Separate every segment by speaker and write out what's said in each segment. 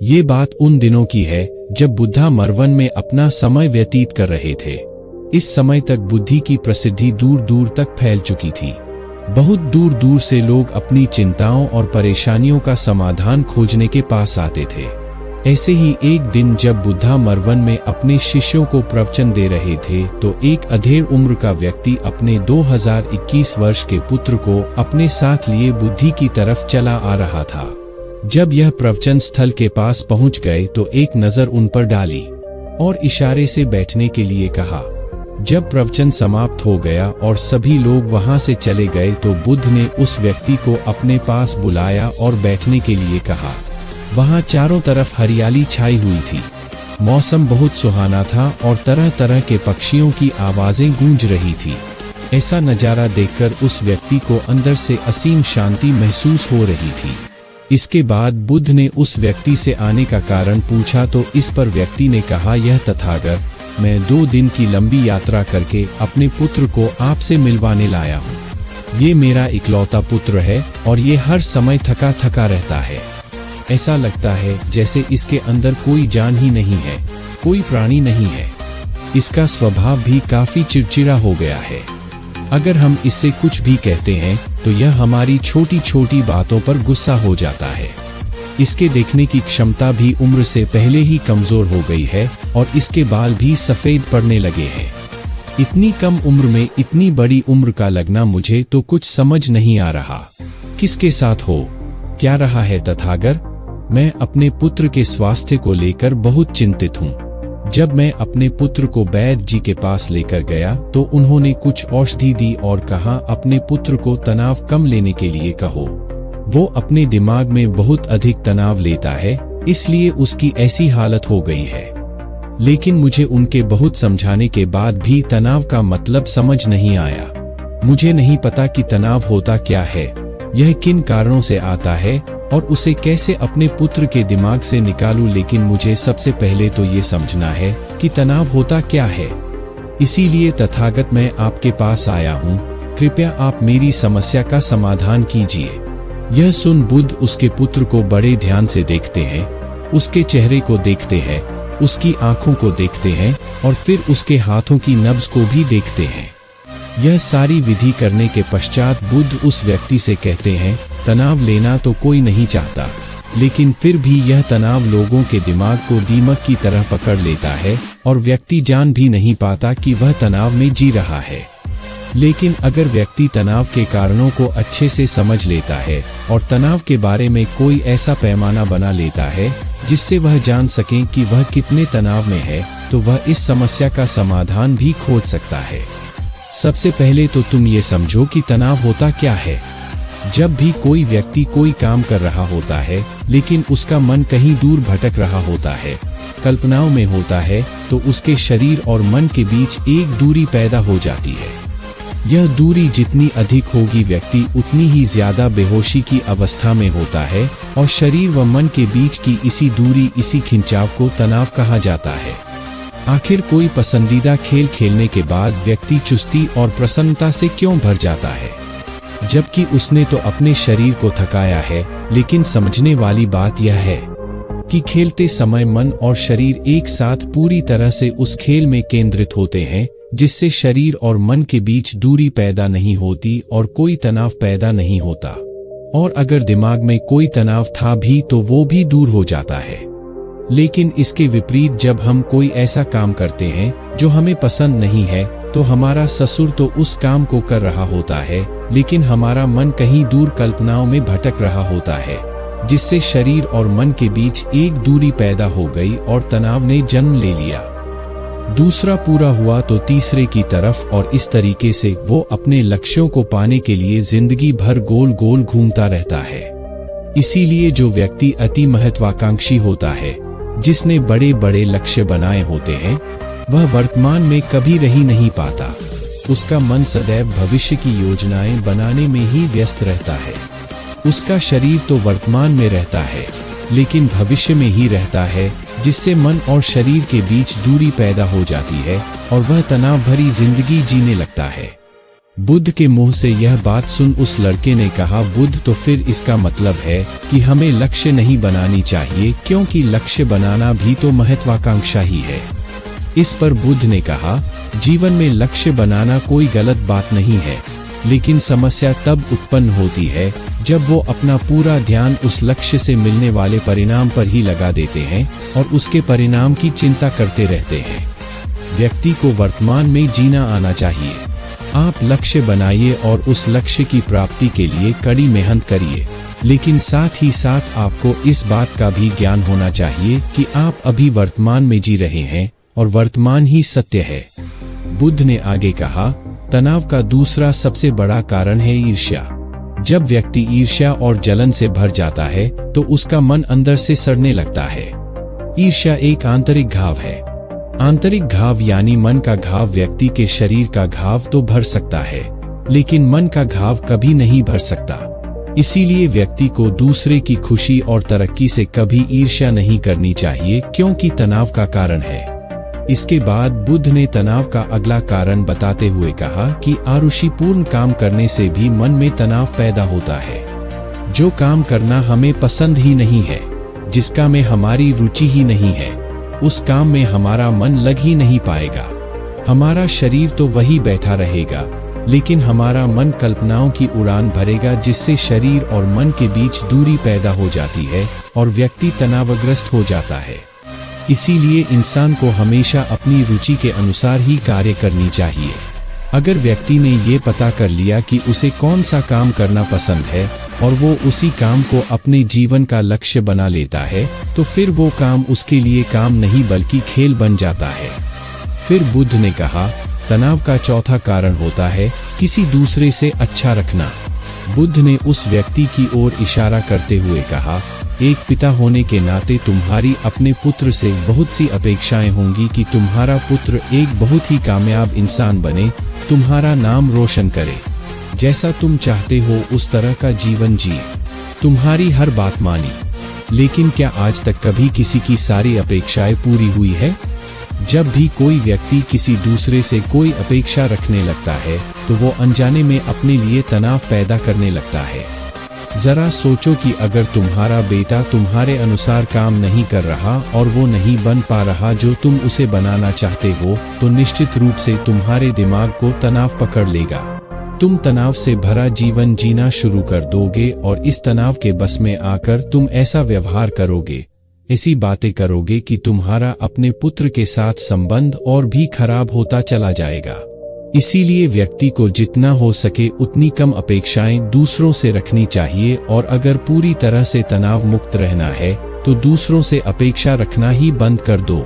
Speaker 1: ये बात उन दिनों की है जब बुद्धा मरवन में अपना समय व्यतीत कर रहे थे। इस समय तक बुद्धि की प्रसिद्धि दूर दूर तक फैल चुकी थी। बहुत दूर दूर से लोग अपनी चिंताओं और परेशानियों का समाधान खोजने के पास आते थे। ऐसे ही एक दिन जब बुद्धा मरवन में अपने शिष्यों को प्रवचन दे रहे थे तो एक अधेड़ उम्र का व्यक्ति अपने 2021 वर्ष के पुत्र को अपने साथ लिए बुद्धि की तरफ चला आ रहा था। जब यह प्रवचन स्थल के पास पहुंच गए तो एक नजर उन पर डाली और इशारे से बैठने के लिए कहा। जब प्रवचन समाप्त हो गया और सभी लोग वहां से चले गए तो बुद्ध ने उस व्यक्ति को अपने पास बुलाया और बैठने के लिए कहा। वहां चारों तरफ हरियाली छाई हुई थी। मौसम बहुत सुहाना था और तरह तरह के पक्षियों की आवाजें गूंज रही थी। ऐसा नजारा देखकर उस व्यक्ति को अंदर से असीम शांति महसूस हो रही थी। इसके बाद बुद्ध ने उस व्यक्ति से आने का कारण पूछा तो इस पर व्यक्ति ने कहा, यह तथागत, मैं 2 दिन की लंबी यात्रा करके अपने पुत्र को आपसे मिलवाने लाया हूँ। ये मेरा इकलौता पुत्र है और ये हर समय थका थका रहता है। ऐसा लगता है जैसे इसके अंदर कोई जान ही नहीं है, कोई प्राणी नहीं है। इसका स्वभाव भी काफी चिड़चिड़ा हो गया है। अगर हम इससे कुछ भी कहते हैं तो यह हमारी छोटी छोटी बातों पर गुस्सा हो जाता है। इसके देखने की क्षमता भी उम्र से पहले ही कमजोर हो गई है और इसके बाल भी सफेद पड़ने लगे हैं। इतनी कम उम्र में इतनी बड़ी उम्र का लगना मुझे तो कुछ समझ नहीं आ रहा। किसके साथ हो क्या रहा है तथागत? मैं अपने पुत्र के स्वास्थ्य को लेकर बहुत चिंतित हूँ। जब मैं अपने पुत्र को वैद्य जी के पास लेकर गया तो उन्होंने कुछ औषधि दी और कहा, अपने पुत्र को तनाव कम लेने के लिए कहो। वो अपने दिमाग में बहुत अधिक तनाव लेता है, इसलिए उसकी ऐसी हालत हो गई है। लेकिन मुझे उनके बहुत समझाने के बाद भी तनाव का मतलब समझ नहीं आया। मुझे नहीं पता कि तनाव होता क्या है, यह किन कारणों से आता है और उसे कैसे अपने पुत्र के दिमाग से निकालूं। लेकिन मुझे सबसे पहले तो ये समझना है कि तनाव होता क्या है। इसीलिए तथागत मैं आपके पास आया हूँ, कृपया आप मेरी समस्या का समाधान कीजिए। यह सुन बुद्ध उसके पुत्र को बड़े ध्यान से देखते हैं, उसके चेहरे को देखते हैं, उसकी आंखों को देखते हैं और फिर उसके हाथों की नब्ज को भी देखते हैं। यह सारी विधि करने के पश्चात बुद्ध उस व्यक्ति से कहते हैं, तनाव लेना तो कोई नहीं चाहता, लेकिन फिर भी यह तनाव लोगों के दिमाग को दीमक की तरह पकड़ लेता है और व्यक्ति जान भी नहीं पाता कि वह तनाव में जी रहा है। लेकिन अगर व्यक्ति तनाव के कारणों को अच्छे से समझ लेता है और तनाव के बारे में कोई ऐसा पैमाना बना लेता है जिससे वह जान सके कि वह कितने तनाव में है, तो वह इस समस्या का समाधान भी खोज सकता है। सबसे पहले तो तुम ये समझो कि तनाव होता क्या है। जब भी कोई व्यक्ति कोई काम कर रहा होता है लेकिन उसका मन कहीं दूर भटक रहा होता है, कल्पनाओं में होता है, तो उसके शरीर और मन के बीच एक दूरी पैदा हो जाती है। यह दूरी जितनी अधिक होगी व्यक्ति उतनी ही ज्यादा बेहोशी की अवस्था में होता है और शरीर व मन के बीच की इसी दूरी, इसी खिंचाव को तनाव कहा जाता है। आखिर कोई पसंदीदा खेल खेलने के बाद व्यक्ति चुस्ती और प्रसन्नता से क्यों भर जाता है, जबकि उसने तो अपने शरीर को थकाया है। लेकिन समझने वाली बात यह है कि खेलते समय मन और शरीर एक साथ पूरी तरह से उस खेल में केंद्रित होते हैं, जिससे शरीर और मन के बीच दूरी पैदा नहीं होती और कोई तनाव पैदा नहीं होता। और अगर दिमाग में कोई तनाव था भी तो वो भी दूर हो जाता है। लेकिन इसके विपरीत जब हम कोई ऐसा काम करते हैं जो हमें पसंद नहीं है तो हमारा ससुर तो उस काम को कर रहा होता है, लेकिन हमारा मन कहीं दूर कल्पनाओं में भटक रहा होता है, जिससे शरीर और मन के बीच एक दूरी पैदा हो गई और तनाव ने जन्म ले लिया। दूसरा पूरा हुआ तो तीसरे की तरफ, और इस तरीके से वो अपने लक्ष्यों को पाने के लिए जिंदगी भर गोल गोल घूमता रहता है। इसीलिए जो व्यक्ति अति महत्वाकांक्षी होता है, जिसने बड़े बड़े लक्ष्य बनाए होते हैं, वह वर्तमान में कभी रह ही नहीं पाता। उसका मन सदैव भविष्य की योजनाएं बनाने में ही व्यस्त रहता है। उसका शरीर तो वर्तमान में रहता है लेकिन भविष्य में ही रहता है, जिससे मन और शरीर के बीच दूरी पैदा हो जाती है और वह तनाव भरी जिंदगी जीने लगता है। बुद्ध के मुंह से यह बात सुन उस लड़के ने कहा, बुद्ध, तो फिर इसका मतलब है कि हमें लक्ष्य नहीं बनानी चाहिए, क्योंकि लक्ष्य बनाना भी तो महत्वाकांक्षा ही है। इस पर बुद्ध ने कहा, जीवन में लक्ष्य बनाना कोई गलत बात नहीं है, लेकिन समस्या तब उत्पन्न होती है जब वो अपना पूरा ध्यान उस लक्ष्य से मिलने वाले परिणाम पर ही लगा देते हैं और उसके परिणाम की चिंता करते रहते हैं। व्यक्ति को वर्तमान में जीना आना चाहिए। आप लक्ष्य बनाइए और उस लक्ष्य की प्राप्ति के लिए कड़ी मेहनत करिए, लेकिन साथ ही साथ आपको इस बात का भी ज्ञान होना चाहिए कि आप अभी वर्तमान में जी रहे हैं और वर्तमान ही सत्य है। बुद्ध ने आगे कहा, तनाव का दूसरा सबसे बड़ा कारण है ईर्ष्या। जब व्यक्ति ईर्ष्या और जलन से भर जाता है तो उसका मन अंदर से सड़ने लगता है। ईर्ष्या एक आंतरिक घाव है। आंतरिक घाव यानी मन का घाव। व्यक्ति के शरीर का घाव तो भर सकता है, लेकिन मन का घाव कभी नहीं भर सकता। इसीलिए व्यक्ति को दूसरे की खुशी और तरक्की से कभी ईर्ष्या नहीं करनी चाहिए, क्योंकि तनाव का कारण है। इसके बाद बुद्ध ने तनाव का अगला कारण बताते हुए कहा कि आरुषिपूर्ण काम करने से भी मन में तनाव पैदा होता है। जो काम करना हमें पसंद ही नहीं है, जिसका में हमारी रुचि ही नहीं है, उस काम में हमारा मन लग ही नहीं पाएगा। हमारा शरीर तो वही बैठा रहेगा, लेकिन हमारा मन कल्पनाओं की उड़ान भरेगा, जिससे शरीर और मन के बीच दूरी पैदा हो जाती है और व्यक्ति तनावग्रस्त हो जाता है। इसीलिए इंसान को हमेशा अपनी रुचि के अनुसार ही कार्य करनी चाहिए। अगर व्यक्ति ने ये पता कर लिया कि उसे कौन सा काम करना पसंद है और वो उसी काम को अपने जीवन का लक्ष्य बना लेता है, तो फिर वो काम उसके लिए काम नहीं बल्कि खेल बन जाता है। फिर बुद्ध ने कहा, तनाव का चौथा कारण होता है किसी दूसरे से अच्छा रखना। बुद्ध ने उस व्यक्ति की ओर इशारा करते हुए कहा, एक पिता होने के नाते तुम्हारी अपने पुत्र से बहुत सी अपेक्षाएं होंगी कि तुम्हारा पुत्र एक बहुत ही कामयाब इंसान बने, तुम्हारा नाम रोशन करे, जैसा तुम चाहते हो उस तरह का जीवन जिए, तुम्हारी हर बात मानी। लेकिन क्या आज तक कभी किसी की सारी अपेक्षाएं पूरी हुई है? जब भी कोई व्यक्ति किसी दूसरे से कोई अपेक्षा रखने लगता है तो वो अनजाने में अपने लिए तनाव पैदा करने लगता है। जरा सोचो कि अगर तुम्हारा बेटा तुम्हारे अनुसार काम नहीं कर रहा और वो नहीं बन पा रहा जो तुम उसे बनाना चाहते हो, तो निश्चित रूप से तुम्हारे दिमाग को तनाव पकड़ लेगा। तुम तनाव से भरा जीवन जीना शुरू कर दोगे और इस तनाव के बस में आकर तुम ऐसा व्यवहार करोगे, ऐसी बातें करोगे कि तुम्हारा अपने पुत्र के साथ संबंध और भी खराब होता चला जाएगा। इसीलिए व्यक्ति को जितना हो सके उतनी कम अपेक्षाएं दूसरों से रखनी चाहिए और अगर पूरी तरह से तनाव मुक्त रहना है तो दूसरों से अपेक्षा रखना ही बंद कर दो।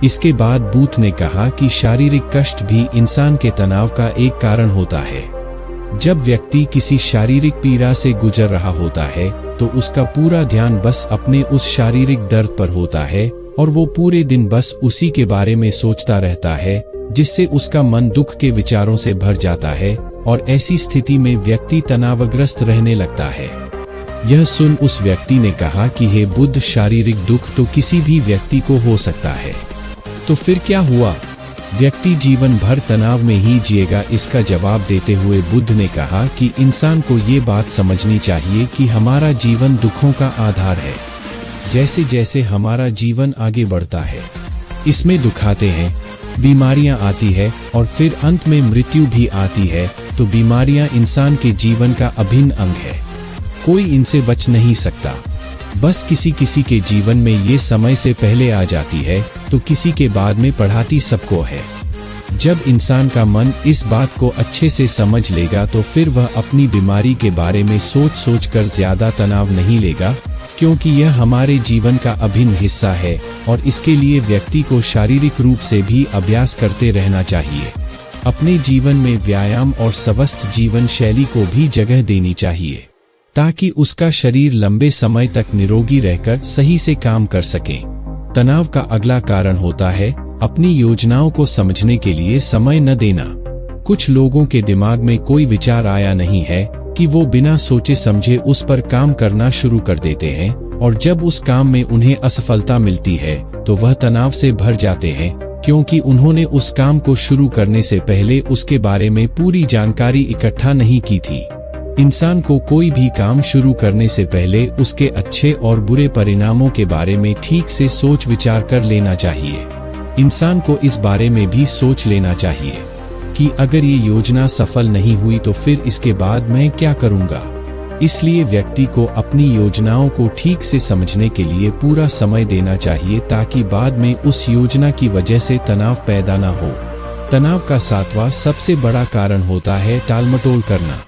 Speaker 1: इसके बाद बुद्ध ने कहा कि शारीरिक कष्ट भी इंसान के तनाव का एक कारण होता है। जब व्यक्ति किसी शारीरिक पीड़ा से गुजर रहा होता है तो उसका पूरा ध्यान बस अपने उस शारीरिक दर्द पर होता है और वो पूरे दिन बस उसी के बारे में सोचता रहता है, जिससे उसका मन दुख के विचारों से भर जाता है और ऐसी स्थिति में व्यक्ति तनावग्रस्त रहने लगता है। यह सुन उस व्यक्ति ने कहा कि हे बुद्ध, शारीरिक दुख तो किसी भी व्यक्ति को हो सकता है, तो फिर क्या हुआ? व्यक्ति जीवन भर तनाव में ही जिएगा? इसका जवाब देते हुए बुद्ध ने कहा कि इंसान को ये बात समझनी चाहिए कि हमारा जीवन दुखों का आधार है। जैसे जैसे हमारा जीवन आगे बढ़ता है, इसमें दुख आते हैं, बीमारियां आती है और फिर अंत में मृत्यु भी आती है, तो बीमारियां इंसान के जीवन का अभिन्न अंग है। कोई इनसे बच नहीं सकता। बस किसी किसी के जीवन में ये समय से पहले आ जाती है तो किसी के बाद में पढ़ाती सबको है। जब इंसान का मन इस बात को अच्छे से समझ लेगा तो फिर वह अपनी बीमारी के बारे में सोच सोच कर ज्यादा तनाव नहीं लेगा, क्योंकि यह हमारे जीवन का अभिन्न हिस्सा है और इसके लिए व्यक्ति को शारीरिक रूप से भी अभ्यास करते रहना चाहिए। अपने जीवन में व्यायाम और स्वस्थ जीवन शैली को भी जगह देनी चाहिए ताकि उसका शरीर लंबे समय तक निरोगी रहकर सही से काम कर सके। तनाव का अगला कारण होता है अपनी योजनाओं को समझने के लिए समय न देना। कुछ लोगों के दिमाग में कोई विचार आया नहीं है कि वो बिना सोचे समझे उस पर काम करना शुरू कर देते हैं और जब उस काम में उन्हें असफलता मिलती है तो वह तनाव से भर जाते हैं, क्योंकि उन्होंने उस काम को शुरू करने से पहले उसके बारे में पूरी जानकारी इकट्ठा नहीं की थी। इंसान को कोई भी काम शुरू करने से पहले उसके अच्छे और बुरे परिणामों के बारे में ठीक से सोच विचार कर लेना चाहिए। इंसान को इस बारे में भी सोच लेना चाहिए कि अगर ये योजना सफल नहीं हुई तो फिर इसके बाद मैं क्या करूंगा। इसलिए व्यक्ति को अपनी योजनाओं को ठीक से समझने के लिए पूरा समय देना चाहिए ताकि बाद में उस योजना की वजह से तनाव पैदा न हो। तनाव का 7वां सबसे बड़ा कारण होता है टालमटोल करना।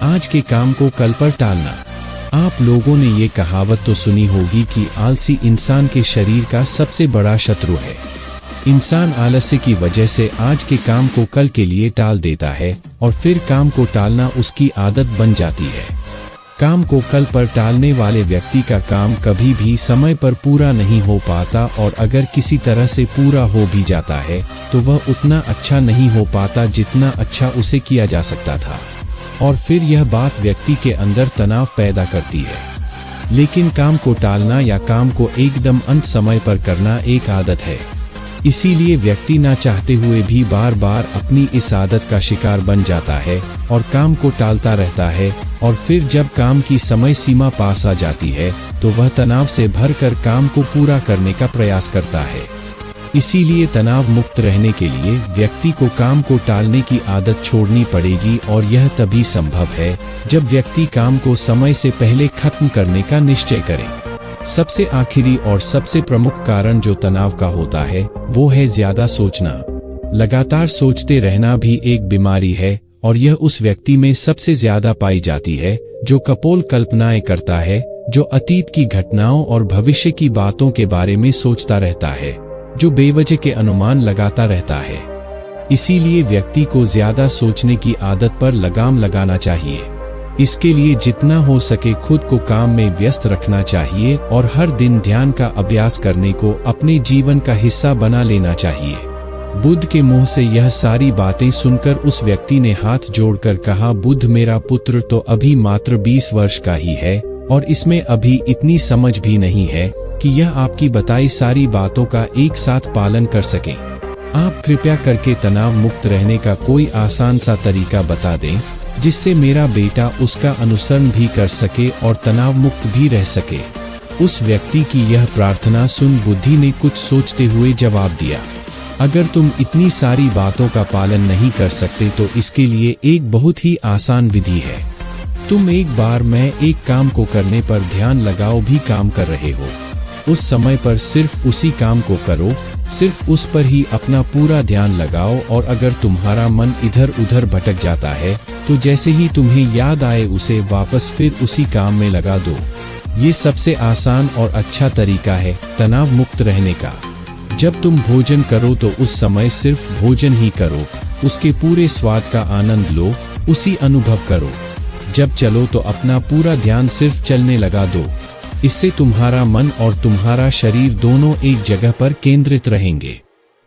Speaker 1: आज के काम को कल पर टालना। आप लोगों ने ये कहावत तो सुनी होगी कि आलसी इंसान के शरीर का सबसे बड़ा शत्रु है। इंसान आलस्य की वजह से आज के काम को कल के लिए टाल देता है और फिर काम को टालना उसकी आदत बन जाती है। काम को कल पर टालने वाले व्यक्ति का काम कभी भी समय पर पूरा नहीं हो पाता और अगर किसी तरह से पूरा हो भी जाता है तो वह उतना अच्छा नहीं हो पाता जितना अच्छा उसे किया जा सकता था, और फिर यह बात व्यक्ति के अंदर तनाव पैदा करती है। लेकिन काम को टालना या काम को एकदम अंत समय पर करना एक आदत है। इसीलिए व्यक्ति ना चाहते हुए भी बार बार अपनी इस आदत का शिकार बन जाता है और काम को टालता रहता है, और फिर जब काम की समय सीमा पास आ जाती है तो वह तनाव से भरकर काम को पूरा करने का प्रयास करता है। इसीलिए तनाव मुक्त रहने के लिए व्यक्ति को काम को टालने की आदत छोड़नी पड़ेगी, और यह तभी संभव है जब व्यक्ति काम को समय से पहले खत्म करने का निश्चय करे। सबसे आखिरी और सबसे प्रमुख कारण जो तनाव का होता है वो है ज्यादा सोचना। लगातार सोचते रहना भी एक बीमारी है, और यह उस व्यक्ति में सबसे ज्यादा पाई जाती है जो कपोल कल्पनाएं करता है, जो अतीत की घटनाओं और भविष्य की बातों के बारे में सोचता रहता है, जो बेवजह के अनुमान लगाता रहता है। इसीलिए व्यक्ति को ज्यादा सोचने की आदत पर लगाम लगाना चाहिए। इसके लिए जितना हो सके खुद को काम में व्यस्त रखना चाहिए और हर दिन ध्यान का अभ्यास करने को अपने जीवन का हिस्सा बना लेना चाहिए। बुद्ध के मुंह से यह सारी बातें सुनकर उस व्यक्ति ने हाथ जोड़कर कहा, बुद्ध मेरा पुत्र तो अभी मात्र 20 वर्ष का ही है और इसमें अभी इतनी समझ भी नहीं है कि यह आपकी बताई सारी बातों का एक साथ पालन कर सके। आप कृपया करके तनाव मुक्त रहने का कोई आसान सा तरीका बता दें जिससे मेरा बेटा उसका अनुसरण भी कर सके और तनाव मुक्त भी रह सके। उस व्यक्ति की यह प्रार्थना सुन बुद्धि ने कुछ सोचते हुए जवाब दिया, अगर तुम इतनी सारी बातों का पालन नहीं कर सकते तो इसके लिए एक बहुत ही आसान विधि है। तुम एक बार मैं एक काम को करने पर ध्यान लगाओ भी काम कर रहे हो, उस समय पर सिर्फ उसी काम को करो, सिर्फ उस पर ही अपना पूरा ध्यान लगाओ, और अगर तुम्हारा मन इधर उधर भटक जाता है तो जैसे ही तुम्हें याद आए उसे वापस फिर उसी काम में लगा दो। ये सबसे आसान और अच्छा तरीका है तनाव मुक्त रहने का। जब तुम भोजन करो तो उस समय सिर्फ भोजन ही करो, उसके पूरे स्वाद का आनंद लो, उसी अनुभव करो। जब चलो तो अपना पूरा ध्यान सिर्फ चलने लगा दो। इससे तुम्हारा मन और तुम्हारा शरीर दोनों एक जगह पर केंद्रित रहेंगे।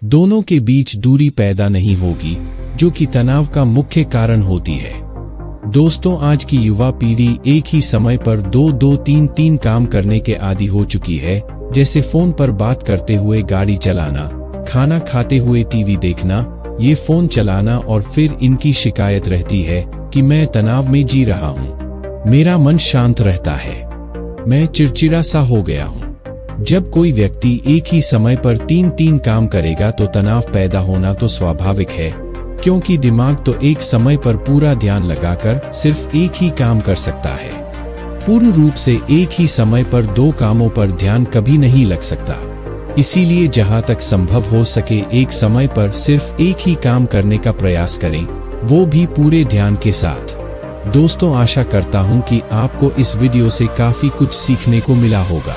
Speaker 1: दोनों के बीच दूरी पैदा नहीं होगी जो कि तनाव का मुख्य कारण होती है। दोस्तों, आज की युवा पीढ़ी एक ही समय पर 2-2-3-3 काम करने के आदी हो चुकी है, जैसे फोन पर बात करते हुए गाड़ी चलाना, खाना खाते हुए टीवी देखना, ये फोन चलाना, और फिर इनकी शिकायत रहती है कि मैं तनाव में जी रहा हूँ, मेरा मन शांत रहता है, मैं चिड़चिड़ा सा हो गया हूँ। जब कोई व्यक्ति एक ही समय पर 3-3 काम करेगा तो तनाव पैदा होना तो स्वाभाविक है, क्योंकि दिमाग तो एक समय पर पूरा ध्यान लगाकर सिर्फ एक ही काम कर सकता है। पूर्ण रूप से एक ही समय पर 2 कामों पर ध्यान कभी नहीं लग सकता। इसीलिए जहां तक संभव हो सके एक समय पर सिर्फ एक ही काम करने का प्रयास करें, वो भी पूरे ध्यान के साथ। दोस्तों, आशा करता हूं कि आपको इस वीडियो से काफी कुछ सीखने को मिला होगा।